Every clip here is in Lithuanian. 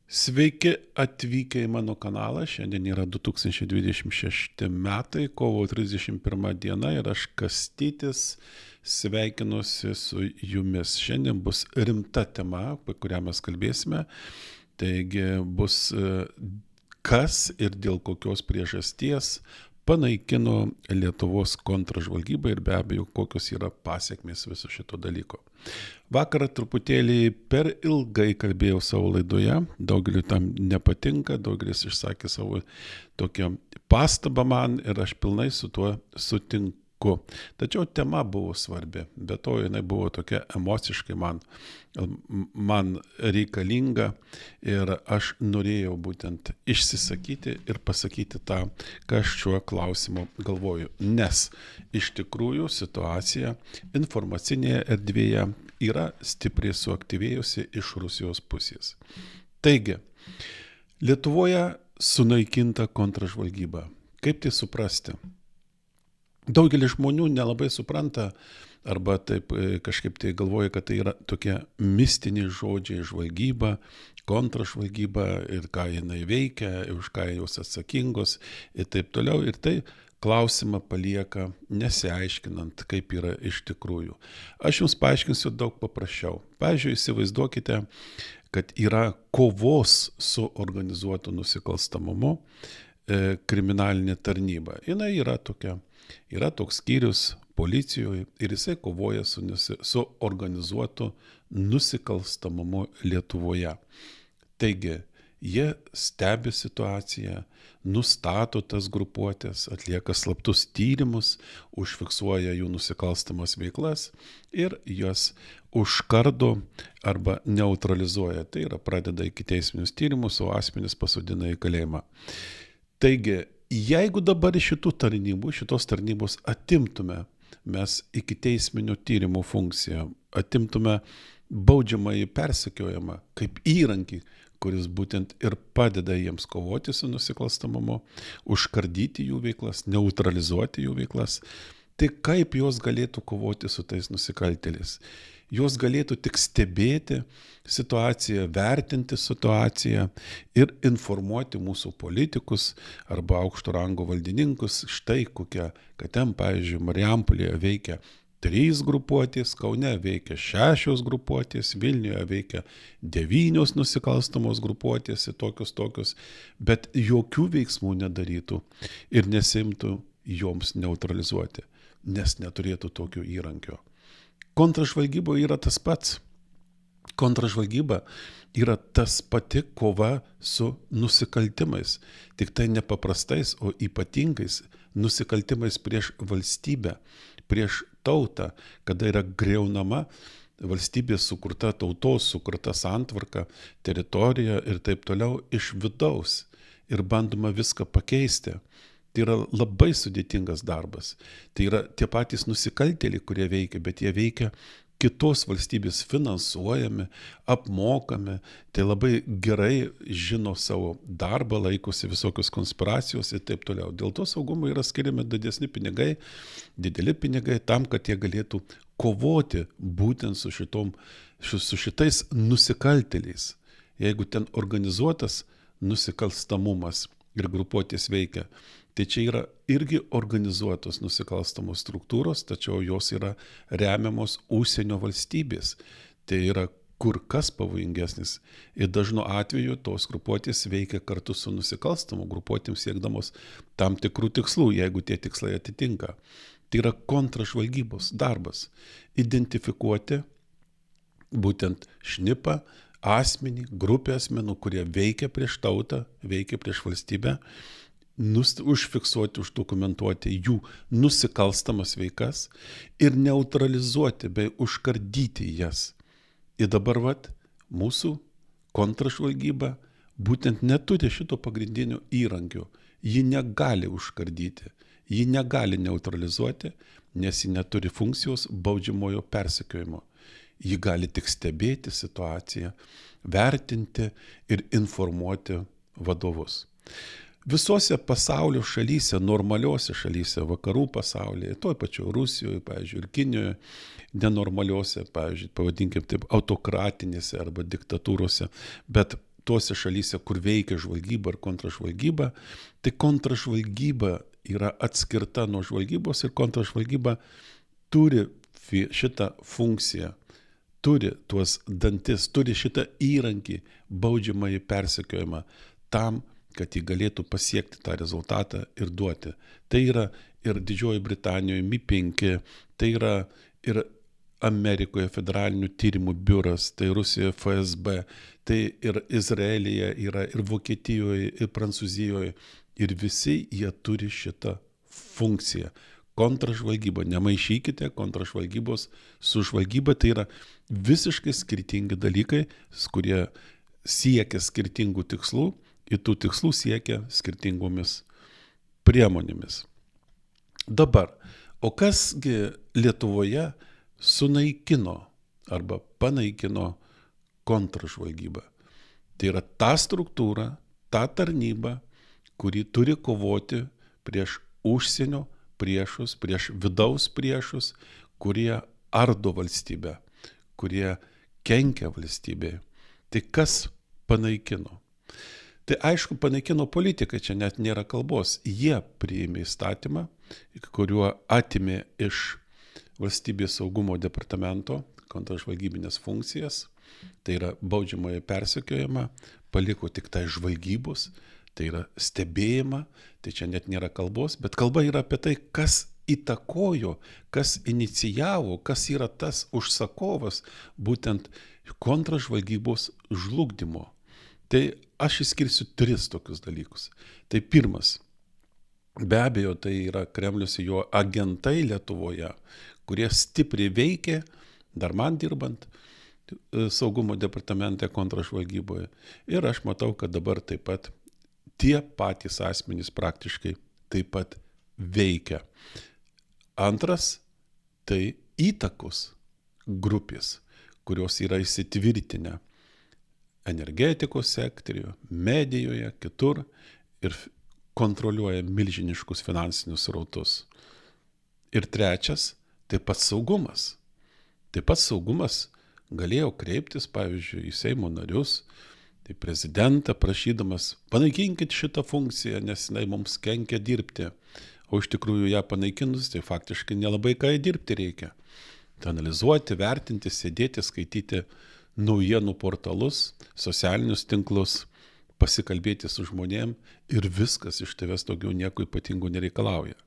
Sveiki atvykę į mano kanalą. Šiandien yra 2026 metai, kovo 31 diena ir aš Kastytis sveikinuosi su jumis. Šiandien bus rimta tema, apie kurią mes kalbėsime. Taigi bus kas ir dėl kokios priežasties panaikino Lietuvos kontražvalgybą ir be abejo, kokios yra pasiekmės viso šito dalyko. Vakar truputėlį per ilgai kalbėjau savo laidoje, daugeliu tam nepatinka, daugelis išsakė savo tokią pastabą man ir aš pilnai su tuo sutinku. Tačiau tema buvo svarbi, be to jinai buvo tokia emociškai man reikalinga ir aš norėjau būtent išsisakyti ir pasakyti tą, ką aš šiuo klausimu galvoju. Nes iš tikrųjų situacija informacinėje erdvėje yra stipriai suaktyvėjusi iš Rusijos pusės. Taigi, Lietuvoje sunaikinta kontražvalgyba. Kaip tai suprasti? Daugelis žmonių nelabai supranta arba taip kažkaip tai galvoja, kad tai yra tokie mistiniai žodžiai žvalgyba, kontražvalgyba ir ką jinai veikia, už ką jos atsakingos ir taip toliau. Ir tai klausimą palieka nesiaiškinant, kaip yra iš tikrųjų. Aš jums paaiškinsiu daug paprasčiau. Pavyzdžiui, įsivaizduokite, kad yra kovos su organizuotu nusikalstamumu kriminalinė tarnyba. Jinai yra tokia. Yra toks skyrius policijoje ir jisai kovoja su organizuotu nusikalstamumu Lietuvoje. Taigi, jie stebi situaciją, nustato tas grupuotės, atlieka slaptus tyrimus, užfiksuoja jų nusikalstamas veiklas ir jas užkardo arba neutralizuoja. Tai yra pradeda ikiteisminius tyrimus, o asmenis pasodina į kalėjimą. Taigi, jeigu dabar iš šitos tarnybos atimtume mes ikiteisminio tyrimo funkciją, atimtume baudžiamąjį persekiojimą kaip įrankį, kuris būtent ir padeda jiems kovoti su nusikalstamumu, užkardyti jų veiklas, neutralizuoti jų veiklas, tai kaip jos galėtų kovoti su tais nusikaltėliais? Jos galėtų tik stebėti situaciją, vertinti situaciją ir informuoti mūsų politikus arba aukšto rango valdininkus, štai kokia, kad ten, pavyzdžiui, Marijampolėje veikia 3 grupuotės, Kaune veikia 6 grupuotės, Vilniuje veikia 9 nusikalstamos grupuotės ir tokios, bet jokių veiksmų nedarytų ir nesimtų joms neutralizuoti, nes neturėtų tokio įrankio. Kontražvalgyboje yra tas pats. Kontražvalgyba yra tas pati kova su nusikaltimais, tik tai nepaprastais, o ypatingais nusikaltimais prieš valstybę, prieš tautą, kada yra griaunama valstybės sukurta, tautos sukurta santvarka, teritorija ir taip toliau iš vidaus ir bandoma viską pakeisti. Tai yra labai sudėtingas darbas. Tai yra tie patys nusikaltėliai, kurie veikia, bet jie veikia kitos valstybės finansuojami, apmokami, tai labai gerai žino savo darbą, laikosi visokios konspiracijos ir taip toliau. Dėl to saugumo yra skiriami dideli pinigai tam, kad jie galėtų kovoti būtent su šitais nusikaltėliais. Jeigu ten organizuotas nusikalstamumas ir grupuotės veikia, tai čia yra irgi organizuotos nusikalstamos struktūros, tačiau jos yra remiamos užsienio valstybės. Tai yra kur kas pavojingesnis. Ir dažnu atveju tos grupuotės veikia kartu su nusikalstamų grupuotėm siekdamos tam tikrų tikslų, jeigu tie tikslai atitinka. Tai yra kontražvalgybos darbas. Identifikuoti būtent šnipą, asmenį, grupę asmenų, kurie veikia prieš tautą, veikia prieš valstybę, užfiksuoti, uždokumentuoti jų nusikalstamas veikas ir neutralizuoti bei užkardyti jas. Ir dabar mūsų kontražvalgyba būtent neturi šito pagrindinio įrankio. Ji negali užkardyti, ji negali neutralizuoti, nes ji neturi funkcijos baudžiamojo persekiojimo. Ji gali tik stebėti situaciją, vertinti ir informuoti vadovus. Visose pasaulio šalyse, normaliuose šalyse, vakarų pasaulyje, toj pačioj Rusijoje, pavyzdžiui, ir Kinijoje, nenormaliuose, pavyzdžiui, pavadinkim taip, autokratinėse arba diktatūrose, bet tuose šalyse, kur veikia žvalgyba ir kontražvalgyba, tai kontražvalgyba yra atskirta nuo žvalgybos ir kontražvalgyba turi šitą funkciją, turi tuos dantis, turi šitą įrankį baudžiamąjį persekiojimą tam, kad jį galėtų pasiekti tą rezultatą ir duoti. Tai yra ir Didžioji Britanijoje MI5, tai yra ir Amerikoje federalinių tyrimų biuras, tai Rusijoje FSB, tai ir Izraelyje yra, ir Vokietijoje, ir Prancūzijoje. Ir visi jie turi šitą funkciją. Kontražvalgyba, nemaišykite kontražvalgybos su žvalgyba, tai yra visiškai skirtingi dalykai, kurie siekia skirtingų tikslų ir tų tikslų siekia skirtingomis priemonėmis. Dabar, o kasgi Lietuvoje sunaikino arba panaikino kontražvalgybą? Tai yra ta struktūra, ta tarnyba, kuri turi kovoti prieš užsienio priešus, prieš vidaus priešus, kurie ardo valstybę, kurie kenkia valstybei. Tai kas panaikino? Tai aišku, panaikino politikai, čia net nėra kalbos. Jie priėmė įstatymą, kuriuo atimė iš Valstybės saugumo departamento kontražvalgybinės funkcijas, tai yra baudžiamojo persekiojimą, paliko tik tai žvalgybos, tai yra stebėjimą, tai čia net nėra kalbos, bet kalba yra apie tai, kas įtakojo, kas inicijavo, kas yra tas užsakovas būtent kontražvalgybos žlugdymo. Tai aš išskirsiu 3 tokius dalykus. Tai pirmas, be abejo, tai yra Kremlius ir jo agentai Lietuvoje, kurie stipriai veikė, dar man dirbant saugumo departamente kontražvalgyboje. Ir aš matau, kad dabar taip pat tie patys asmenys praktiškai taip pat veikia. Antras, tai įtakos grupės, kurios yra įsitvirtinę energetikos sektoriuje, medijoje, kitur ir kontroliuoja milžiniškus finansinius srautus. Ir trečias, taip pat saugumas. Taip pat saugumas galėjo kreiptis, pavyzdžiui, į Seimo narius, tai prezidentą prašydamas, panaikinkit šitą funkciją, nes jinai mums kenkia dirbti. O iš tikrųjų ją panaikinus, tai faktiškai nelabai ką dirbti reikia. Tai analizuoti, vertinti, sėdėti, skaityti naujienų portalus, socialinius tinklus, pasikalbėti su žmonėm ir viskas iš tavęs daugiau nieko ypatingo nereikalauja.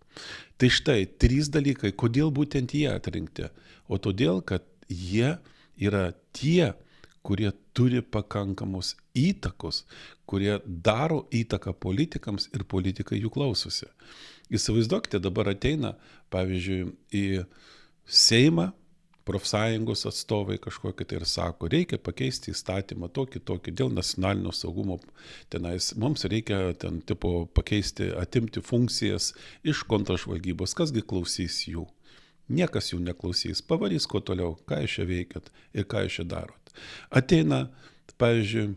Tai štai 3 dalykai, kodėl būtent jie atrinkti. O todėl, kad jie yra tie, kurie turi pakankamos įtakos, kurie daro įtaką politikams ir politikai jų klausosi. Įsivaizduokite, dabar ateina, pavyzdžiui, į Seimą profsąjungos atstovai kažkokie tai ir sako, reikia pakeisti įstatymą tokį dėl nacionalinio saugumo. Tenais mums reikia pakeisti, atimti funkcijas iš kontražvalgybos. Kasgi klausys jų? Niekas jų neklausys. Pavarys kuo toliau, ką jūs čia veikiat ir ką jūs čia darot. Ateina, pavyzdžiui,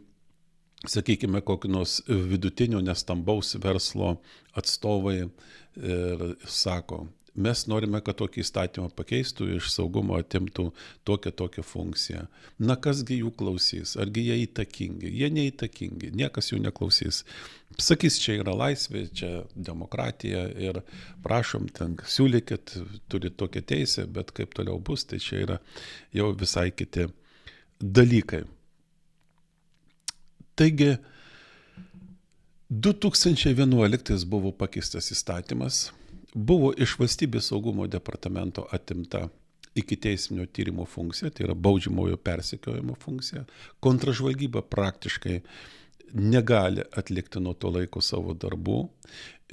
sakykime, kokį nors vidutinio nestambaus verslo atstovai ir sako, mes norime, kad tokį įstatymą pakeistų, iš saugumo atimtų tokią funkciją. Na, kasgi jų klausys? Argi jie įtakingi? Jie neįtakingi, niekas jų neklausys. Sakys, čia yra laisvė, čia demokratija ir prašom, ten siūlykit, turi tokią teisę, bet kaip toliau bus, tai čia yra jau visai kiti dalykai. Taigi, 2011 buvo pakeistas įstatymas, buvo iš Valstybės saugumo departamento atimta ikiteisminio tyrimo funkcija, tai yra baudžiamojo persekiojimo funkcija. Kontražvalgyba praktiškai negali atlikti nuo to laiko savo darbų.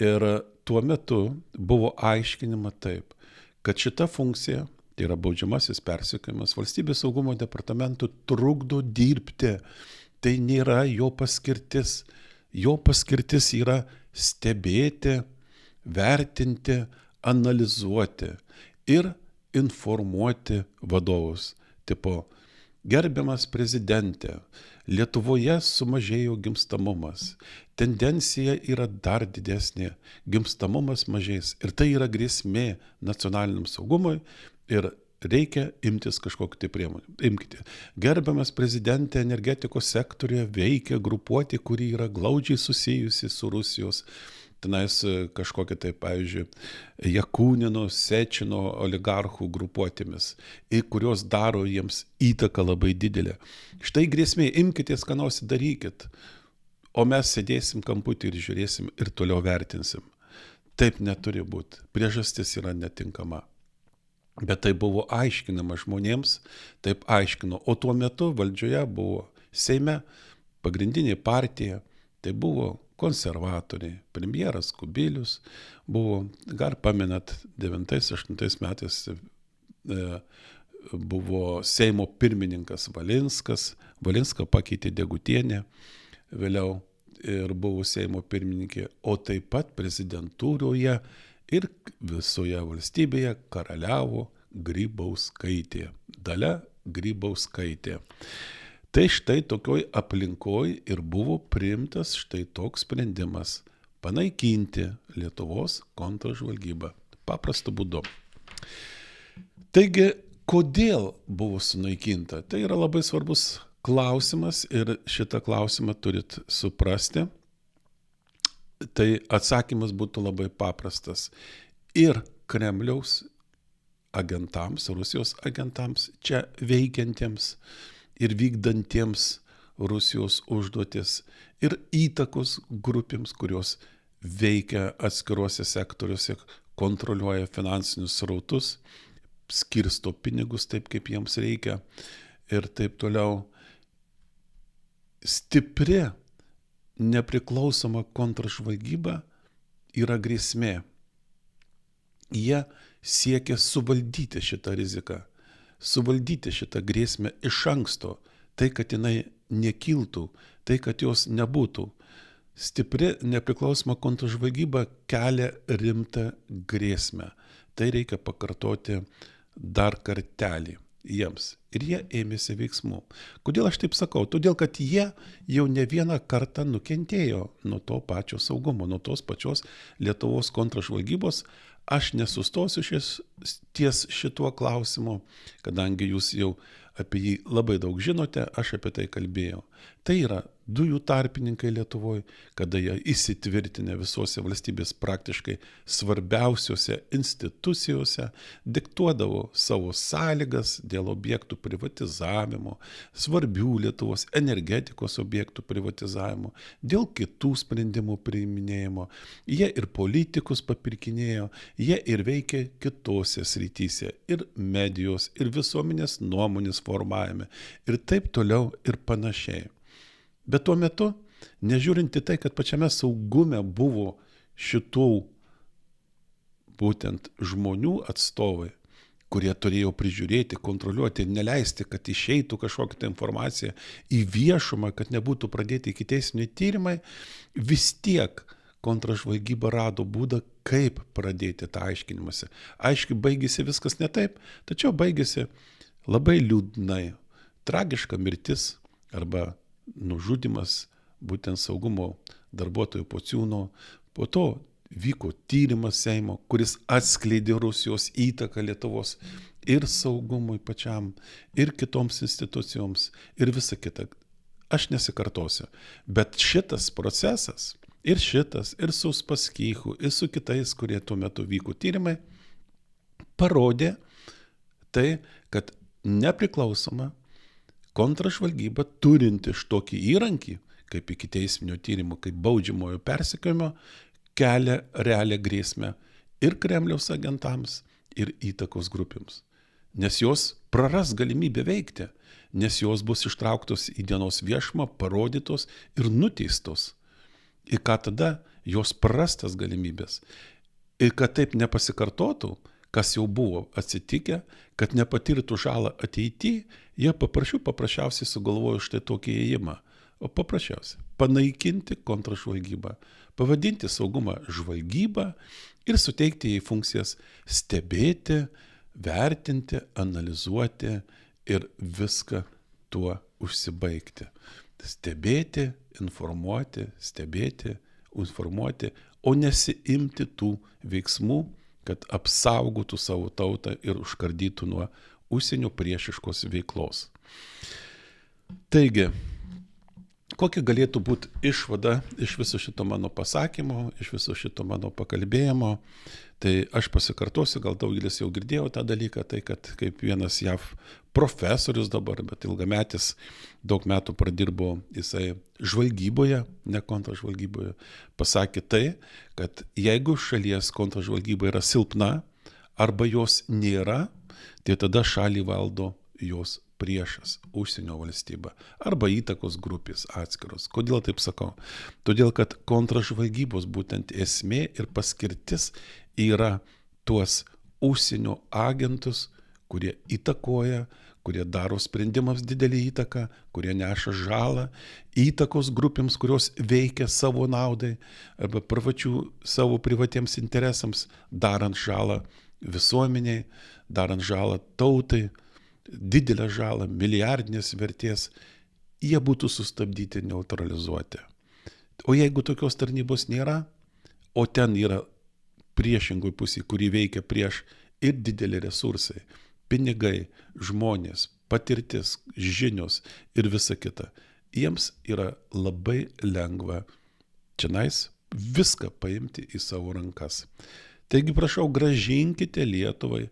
Ir tuo metu buvo aiškinima taip, kad šita funkcija, tai yra baudžiamasis persekiojimas, Valstybės saugumo departamentų trukdo dirbti. Tai nėra jo paskirtis. Jo paskirtis yra stebėti, vertinti, analizuoti ir informuoti vadovus. Tipo, gerbiamas prezidentė, Lietuvoje sumažėjo gimstamumas. Tendencija yra dar didesnė. Gimstamumas mažės. Ir tai yra grėsmė nacionaliniam saugumui ir reikia imtis kažkokiu tai priemonių. Imkite. Gerbiamas prezidentė, energetikos sektorėje veikia grupuotė, kuri yra glaudžiai susijusi su Rusijos tenais kažkokia tai, pavyzdžiui, Jakūnino, Sečino oligarchų grupuotėmis, kurios daro jiems įtaką labai didelę. Štai grėsmė, imkitės, ką nors darykit, o mes sėdėsim kamputį ir žiūrėsim ir toliau vertinsim. Taip neturi būti. Priežastis yra netinkama. Bet tai buvo aiškinama žmonėms, taip aiškino. O tuo metu valdžioje buvo Seime pagrindinė partija, tai buvo konservatoriai, premjeras Kubilius, buvo, gal pamenat, 9-8 metais buvo Seimo pirmininkas Valinską pakeitė Degutienė, vėliau ir buvo Seimo pirmininkė, o taip pat prezidentūroje ir visoje valstybėje karaliavo Grybauskaitė, Dalia Grybauskaitė. Tai štai tokioj aplinkoj ir buvo priimtas štai toks sprendimas – panaikinti Lietuvos kontržvalgybą paprastu būdu. Taigi, kodėl buvo sunaikinta? Tai yra labai svarbus klausimas ir šitą klausimą turit suprasti. Tai atsakymas būtų labai paprastas. Ir Kremliaus agentams, Rusijos agentams, čia veikiantiems ir vykdantiems Rusijos užduotis ir įtakos grupėms, kurios veikia atskiruose sektoriuose, kontroliuoja finansinius srautus, skirsto pinigus taip, kaip jiems reikia ir taip toliau. Stipri, nepriklausoma kontržvalgyba yra grėsmė. Jie siekia suvaldyti šitą riziką, suvaldyti šitą grėsmę iš anksto, tai, kad jinai nekiltų, tai, kad jos nebūtų. Stipri, nepriklausoma kontržvalgyba kelia rimtą grėsmę. Tai reikia pakartoti dar kartelį jiems. Ir jie ėmėsi veiksmų. Kodėl aš taip sakau? Todėl, kad jie jau ne vieną kartą nukentėjo nuo to pačio saugumo, nuo tos pačios Lietuvos kontržvalgybos. Aš nesustosiu ties šituo klausimu, kadangi jūs jau apie jį labai daug žinote, aš apie tai kalbėjau. Tai yra dujų tarpininkai Lietuvoje, kada jie įsitvirtinę visose valstybės praktiškai svarbiausiose institucijose, diktuodavo savo sąlygas dėl objektų privatizavimo, svarbių Lietuvos energetikos objektų privatizavimo, dėl kitų sprendimų priiminėjimo. Jie ir politikus papirkinėjo, jie ir veikė kitose srityse, ir medijos, ir visuomenės nuomonės formavime, ir taip toliau ir panašiai. Bet tuo metu, nežiūrint į tai, kad pačiame saugume buvo šitų būtent žmonių atstovai, kurie turėjo prižiūrėti, kontroliuoti, neleisti, kad išeitų kažkokia informacija į viešumą, kad nebūtų pradėti ikiteisminiai tyrimai, vis tiek kontržvalgyba rado būdą, kaip pradėti tą aiškinimąsi. Aiškiai, baigėsi viskas ne taip, tačiau baigėsi labai liūdnai. Tragiška mirtis arba nužudymas būtent saugumo darbuotojų Pociūno. Po to vyko tyrimas Seimo, kuris atskleidė Rusijos įtaką Lietuvos ir saugumui pačiam, ir kitoms institucijoms, ir visa kita. Aš nesikartosiu. Bet šitas procesas, ir su Uspaskichu, ir su kitais, kurie tuo metu vyko tyrimai, parodė tai, kad nepriklausoma kontržvalgyba turinti tokį įrankį, kaip ikiteisminio tyrimo, kaip baudžiamojo persekiojimo, kelia realią grėsmę ir Kremliaus agentams, ir įtakos grupėms. Nes jos praras galimybę veikti, nes jos bus ištrauktos į dienos viešumą, parodytos ir nuteistos. Ir ką tada? Jos prarastas galimybės. Ir kad taip nepasikartotų, kas jau buvo atsitikę, kad nepatirtų žalą ateityje, jie paprasčiausiai sugalvojo štai tokį ėjimą. O paprasčiausiai panaikinti kontržvalgybą, pavadinti saugumą žvalgybą ir suteikti jai funkcijas stebėti, vertinti, analizuoti ir viską tuo užsibaigti. Stebėti, informuoti, o nesiimti tų veiksmų, kad apsaugotų savo tautą ir užkardytų nuo užsienio priešiškos veiklos. Taigi, kokia galėtų būti išvada iš viso šito mano pasakymo, iš viso šito mano pakalbėjimo? Tai aš pasikartosiu, gal daugelis jau girdėjo tą dalyką, tai kad kaip vienas JAV profesorius dabar, bet ilgametis, daug metų pradirbo jisai žvalgyboje, ne kontražvalgyboje, pasakė tai, kad jeigu šalies kontražvalgyba yra silpna arba jos nėra, tai tada šalį valdo jos priešas, užsienio valstybė arba įtakos grupės atskiros. Kodėl taip sakau? Todėl, kad kontražvalgybos būtent esmė ir paskirtis yra tuos užsienio agentus, kurie įtakoja, kurie daro sprendimams didelį įtaką, kurie neša žalą įtakos grupėms, kurios veikia savo naudai arba savo privatiems interesams, darant žalą visuomeniai, darant žalą tautai, didelę žalą, milijardinės vertės, jie būtų sustabdyti, neutralizuoti. O jeigu tokios tarnybos nėra, o ten yra priešingoj pusėje, kuri veikia prieš ir dideli resursai, pinigai, žmonės, patirtis, žinios ir visa kita, jiems yra labai lengva čionais viską paimti į savo rankas. Taigi prašau, grąžinkite Lietuvai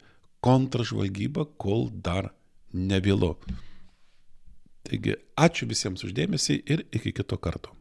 kontražvalgybą, kol dar nevėlu. Taigi, ačiū visiems uždėmesį ir iki kito karto.